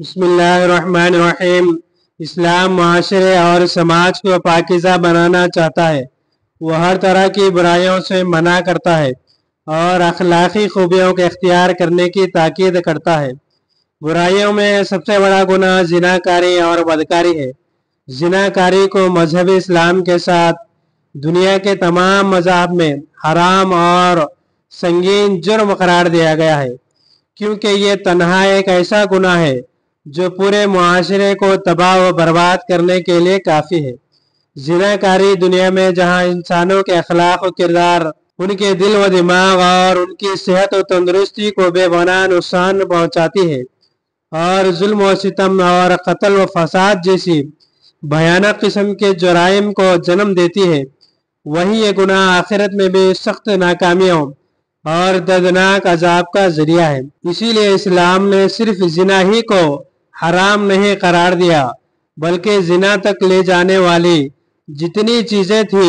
बिस्मिल्लाहिर्रहमानिर्रहीम। इस्लाम माशरे और समाज को पाकीज़ा बनाना चाहता है। वह हर तरह की बुराइयों से मना करता है और अखलाकी खूबियों के इख्तियार करने की ताकीद करता है। बुराइयों में सबसे बड़ा गुनाह जिनाकारी और बदकारी है। जिनाकारी को मजहब इस्लाम के साथ दुनिया के तमाम मज़ाहब में हराम और संगीन जुर्म करार दिया गया है, क्योंकि ये तन्हा एक ऐसा गुनाह है जो पूरे मुआशरे को तबाह व बर्बाद करने के लिए काफ़ी है। जिनाकारी दुनिया में जहाँ इंसानों के अखलाक व किरदार, उनके दिल व दिमाग और उनकी सेहत व तंदुरुस्ती को बेपनाह नुकसान पहुँचाती है और जुल्म व सितम और कत्ल व फसाद जैसी भयानक किस्म के जुराइम को जन्म देती है, वही ये गुनाह आखिरत में भी सख्त नाकामियों और दर्दनाक अजाब का जरिया है। इसीलिए इस्लाम ने सिर्फ जिना ही को हराम नहीं करार दिया, बल्कि जिना तक ले जाने वाली जितनी चीजें थी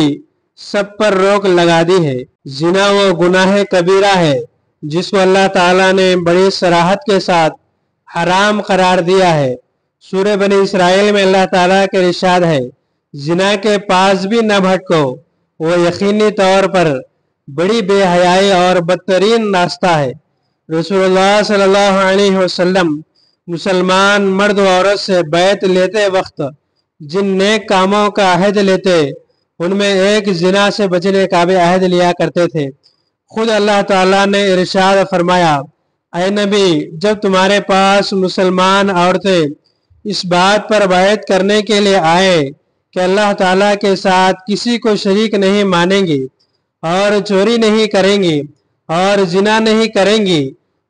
सब पर रोक लगा दी है। जिना वो गुनाह कबीरा है जिसको अल्लाह ताला ने बड़ी सराहत के साथ हराम करार दिया है। सूरह बनी इसराइल में अल्लाह ताला के इरशाद है, जिना के पास भी न भटको, वो यकीनी तौर पर बड़ी बेहयाई और बदतरीन रास्ता है। रसूलुल्लाह सल्लल्लाहु अलैहि वसल्लम मुसलमान मर्द व औरत से बैत लेते वक्त जिन नेक कामों का अहद लेते, उनमें एक जिना से बचने का भी अहद लिया करते थे। खुद अल्लाह ताला ने इरशाद फरमाया, ऐ नबी, जब तुम्हारे पास मुसलमान औरतें इस बात पर बैत करने के लिए आए कि अल्लाह ताला के साथ किसी को शरीक नहीं मानेंगी और चोरी नहीं करेंगी और जिना नहीं करेंगी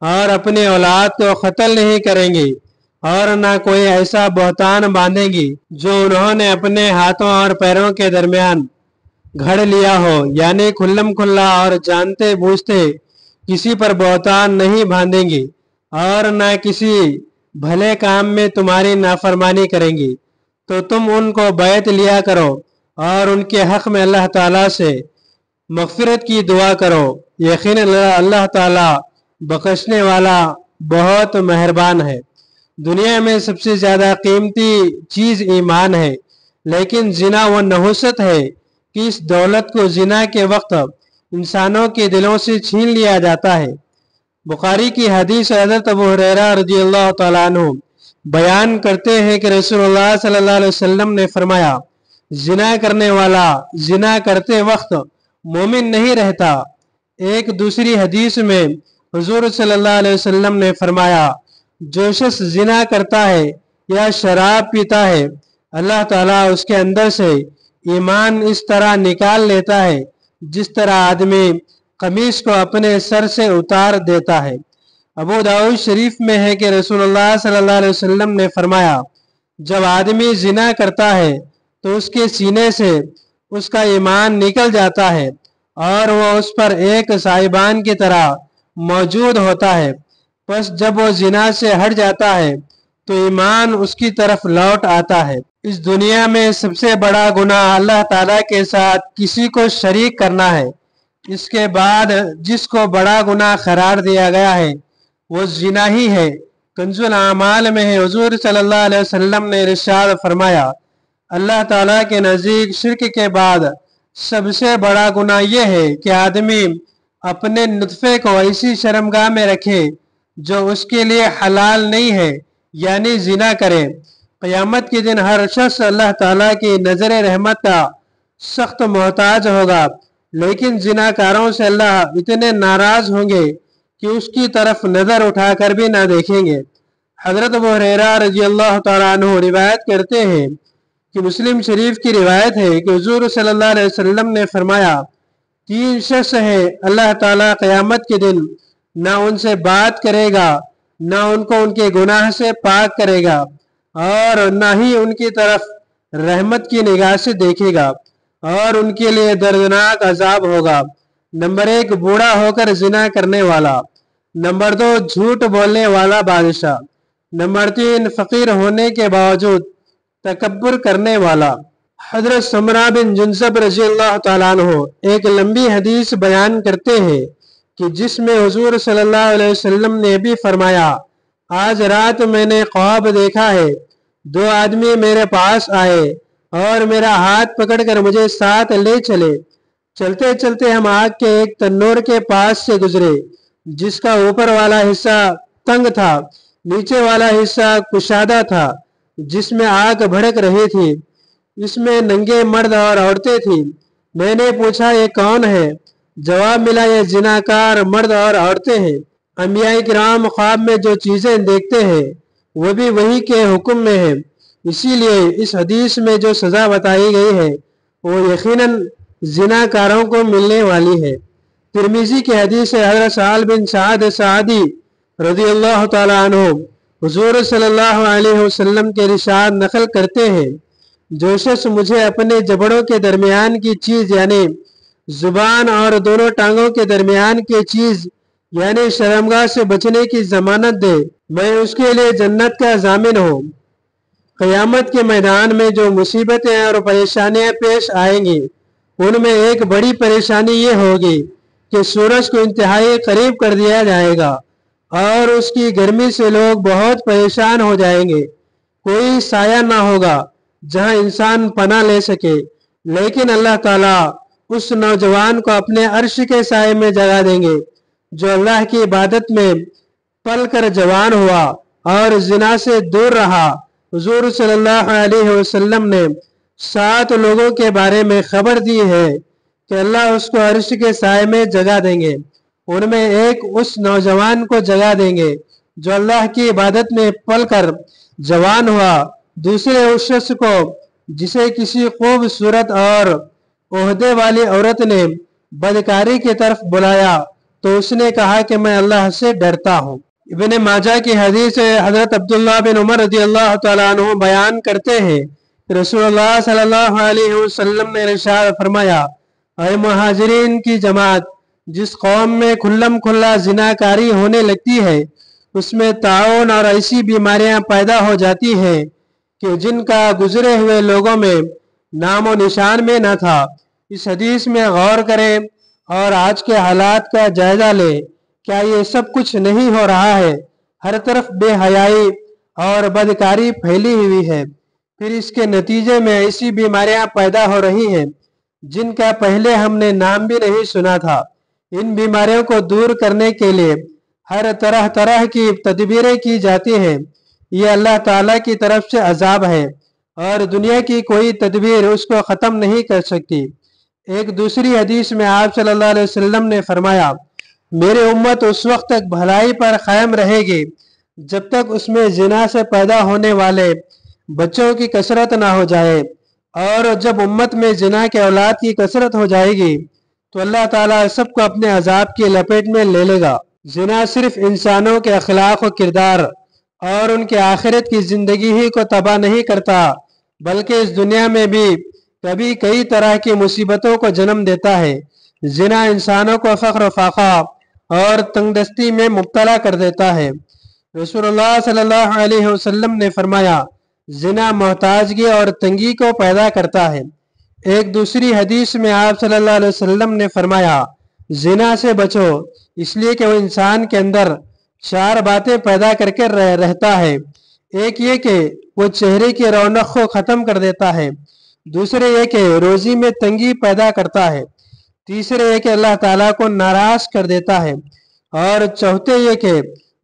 और अपने औलाद को कत्ल नहीं करेंगी और ना कोई ऐसा बहतान बांधेंगी जो उन्होंने अपने हाथों और पैरों के दरमियान घड़ लिया हो, यानी खुल्लम खुल्ला और जानते बूझते किसी पर बहतान नहीं बांधेंगी और ना किसी भले काम में तुम्हारी नाफरमानी करेंगी, तो तुम उनको बैत लिया करो और उनके हक में अल्लाह ताला से मगफिरत की दुआ करो। यकीनन अल्लाह ताला बख्शने वाला बहुत मेहरबान है। दुनिया में सबसे ज़्यादा कीमती चीज़ ईमान है, लेकिन जिना वो नहुसत है कि इस दौलत को जिना के वक्त इंसानों के दिलों से छीन लिया जाता है। बुखारी की हदीस हज़रत अबू हुरैरा रज़ियल्लाहु तआला अन्हु बयान करते हैं कि रसूलुल्लाह सल्लल्लाहु अलैहि वसल्लम ने फरमाया, जिना करने वाला जिना करते वक्त मोमिन नहीं रहता। एक दूसरी हदीस में हुजूर सल्लल्लाहु अलैहि वसल्लम ने फरमाया, जो शख्स जिना करता है या शराब पीता है, अल्लाह ताला उसके अंदर से ईमान इस तरह निकाल लेता है जिस तरह आदमी कमीज को अपने सर से उतार देता है। अबू दाऊद शरीफ में है कि रसूलुल्लाह सल्लल्लाहु अलैहि वसल्लम ने फरमाया, जब आदमी जिना करता है तो उसके सीने से उसका ईमान निकल जाता है और वह उस पर एक साहिबान की तरह मौजूद होता है। बस जब वो जिना से हट जाता है तो ईमान उसकी तरफ लौट आता है। इस दुनिया में सबसे बड़ा गुनाह अल्लाह ताला के साथ किसी को शरीक करना है। इसके बाद जिसको बड़ा गुनाह करार दिया गया है वो जिना ही है। कंजुल आमाल में है, हुजूर सल्लल्लाहु अलैहि वसल्लम ने इरशाद फरमाया, अल्लाह ताला के नज़दीक शिर्क के बाद सबसे बड़ा गुनाह यह है कि आदमी अपने नुत्फे को ऐसी शर्मगाह में रखे जो उसके लिए हलाल नहीं है, यानी जिना करे। क़यामत के दिन हर शख्स अल्लाह ताला की नज़र रहमत का सख्त मोहताज होगा, लेकिन जिनाकारों से अल्लाह इतने नाराज होंगे कि उसकी तरफ नज़र उठाकर भी ना देखेंगे। हज़रत अबू हुरैरा रज़ियल्लाहु तआला अन्हु रिवायत करते हैं कि मुस्लिम शरीफ की रिवायत है कि हुजूर सल्लल्लाहु अलैहि वसल्लम ने फरमाया, तीन शख्स है अल्लाह ताला क़यामत के दिन ना उनसे बात करेगा, ना उनको उनके गुनाह से पाक करेगा और ना ही उनकी तरफ रहमत की निगाह से देखेगा और उनके लिए दर्दनाक अजाब होगा। नंबर एक, बूढ़ा होकर जिना करने वाला। नंबर दो, झूठ बोलने वाला बादशाह। नंबर तीन, फकीर होने के बावजूद तकब्बुर करने वाला। हजरत समरा बिन जुंसब रज़ियल्लाहु तआला अन्हु एक लंबी हदीस बयान करते हैं कि जिसमें हुजूर सल्लल्लाहु अलैहि वसल्लम ने भी फरमाया, आज रात मैंने ख्वाब देखा है, दो आदमी मेरे पास आए और मेरा हाथ पकड़कर मुझे साथ ले चले। चलते चलते हम आग के एक तन्नूर के पास से गुजरे, जिसका ऊपर वाला हिस्सा तंग था, नीचे वाला हिस्सा कुशादा था, जिसमें आग भड़क रही थी। इसमें नंगे मर्द और औरतें थी। मैंने पूछा, ये कौन है? जवाब मिला, ये जिनाकार मर्द और औरतें हैं। अंबिया किराम ख्वाब में जो चीजें देखते हैं वो भी वही के हुक्म में है। इसीलिए इस हदीस में जो सजा बताई गई है वो यकीनन जिनाकारों को मिलने वाली है। तिरमिजी की हदीस है, हज़रत साल बिन साद सादी रज़ियल्लाहु ताला अन्हु हुजूर सल्लल्लाहु अलैहि वसल्लम के इरशाद नकल करते हैं, जो शख्स मुझे अपने जबड़ों के दरमियान की चीज यानी जुबान और दोनों टांगों के दरमियान की चीज यानी शर्मगाह से बचने की जमानत दे, मैं उसके लिए जन्नत का जामिन हूँ। क़यामत के मैदान में जो मुसीबतें और परेशानियां पेश आएंगी उनमें एक बड़ी परेशानी ये होगी कि सूरज को इंतहाई करीब कर दिया जाएगा और उसकी गर्मी से लोग बहुत परेशान हो जाएंगे। कोई साया ना होगा जहां इंसान पनाह ले सके, लेकिन अल्लाह ताला उस नौजवान को अपने अर्श के साए में जगा देंगे जो अल्लाह की इबादत में पल कर जवान हुआ और जिना से दूर रहा। हुजूर सल्लल्लाहु अलैहि वसल्लम ने 7 लोगों के बारे में खबर दी है कि अल्लाह उसको अर्श के साए में जगा देंगे। उनमें एक उस नौजवान को जगा देंगे जो अल्लाह की इबादत में पल कर जवान हुआ, दूसरे उस शख्स को जिसे किसी खूबसूरत और ओहदे वाली औरत ने बदकारी की तरफ बुलाया तो उसने कहा कि मैं अल्लाह से डरता हूँ। इब्ने माजा की हदीस हजरत अब्दुल्लाह बिन उमर रज़ियल्लाहु ताला अन्हु बयान करते हैं, रसूलुल्लाह सल्लल्लाहु अलैहि वसल्लम ने इरशाद फरमाया, ऐ मुहाजिरीन की जमात, जिस कौम में खुल्लम खुल्ला जिनाकारी होने लगती है उसमें ताउन और ऐसी बीमारियां पैदा हो जाती हैं कि जिनका गुजरे हुए लोगों में नामो निशान में न था। इस हदीस में गौर करें और आज के हालात का जायजा लें। क्या ये सब कुछ नहीं हो रहा है? हर तरफ बेहयाई और बदकारी फैली हुई है, फिर इसके नतीजे में ऐसी बीमारियां पैदा हो रही हैं जिनका पहले हमने नाम भी नहीं सुना था। इन बीमारियों को दूर करने के लिए हर तरह तरह की तदबीरें की जाती हैं। ये अल्लाह ताला की तरफ से अजाब है और दुनिया की कोई तदबीर उसको ख़त्म नहीं कर सकती। एक दूसरी हदीस में आप सल्लल्लाहु अलैहि वसल्लम ने फरमाया, मेरी उम्मत उस वक्त तक भलाई पर कायम रहेगी जब तक उसमें जिना से पैदा होने वाले बच्चों की कसरत ना हो जाए, और जब उम्मत में जिना के औलाद की कसरत हो जाएगी तो अल्लाह ताला सबको अपने अजाब की लपेट में ले लेगा। जिना सिर्फ इंसानों के अखलाक और किरदार और उनके आखिरत की जिंदगी ही को तबाह नहीं करता, बल्कि इस दुनिया में भी कभी कई तरह की मुसीबतों को जन्म देता है। जिना इंसानों को फख्र फाखा और तंगदस्ती में मुब्तला कर देता है। रसूलुल्लाह सल्लल्लाहु अलैहि वसल्लम ने फरमाया, जिना मोहताजगी और तंगी को पैदा करता है। एक दूसरी हदीस में आप सल्लल्लाहु अलैहि वसल्लम ने फरमाया, जिना से बचो, इसलिए कि वो इंसान के अंदर 4 बातें पैदा करके रहता है। एक ये कि वो चेहरे की रौनक को ख़त्म कर देता है, दूसरे ये कि रोज़ी में तंगी पैदा करता है, तीसरे ये कि अल्लाह ताला को नाराज़ कर देता है, और चौथे ये कि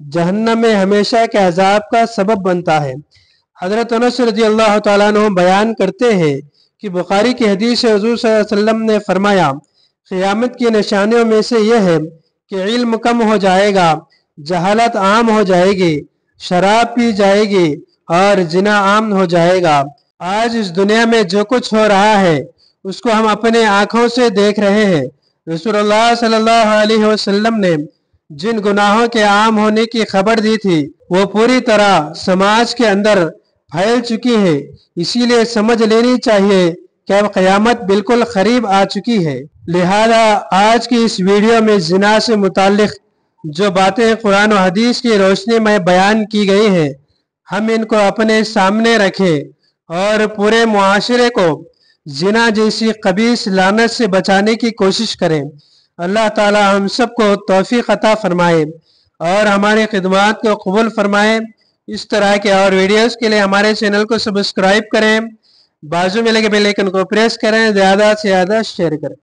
जहन्नम में हमेशा के अजाब का सबब बनता है। हज़रत अनस रज़ियल्लाहु ताला अन्हु बयान करते हैं कि बुखारी की हदीस है, हुज़ूर सल्लल्लाहु अलैहि वसल्लम ने फरमाया, क़यामत की निशानियों में से यह है कि इल्म कम हो जाएगा, जहालत आम हो जाएगी, शराब पी जाएगी और जिना आम हो जाएगा। आज इस दुनिया में जो कुछ हो रहा है उसको हम अपने आंखों से देख रहे हैं। रसूलुल्लाह सल्लल्लाहु अलैहि वसल्लम ने जिन गुनाहों के आम होने की खबर दी थी वो पूरी तरह समाज के अंदर फैल चुकी है। इसीलिए समझ लेनी चाहिए कि अब क़यामत बिल्कुल करीब आ चुकी है। लिहाजा आज की इस वीडियो में जिना से मुताल्लिक़ जो बातें कुरान और हदीस की रोशनी में बयान की गई हैं, हम इनको अपने सामने रखें और पूरे मुआशरे को जिना जैसी कबीस लानत से बचाने की कोशिश करें। अल्लाह ताला हम सबको तौफीक अता फरमाए। اور ہماری خدمات کو قبول فرمائیں۔ اس طرح کے اور ویڈیوز کے لیے ہمارے چینل کو سبسکرائب کریں، بازو میں لگے بیل آئیکن کو پریس کریں، زیادہ سے زیادہ شیئر کریں۔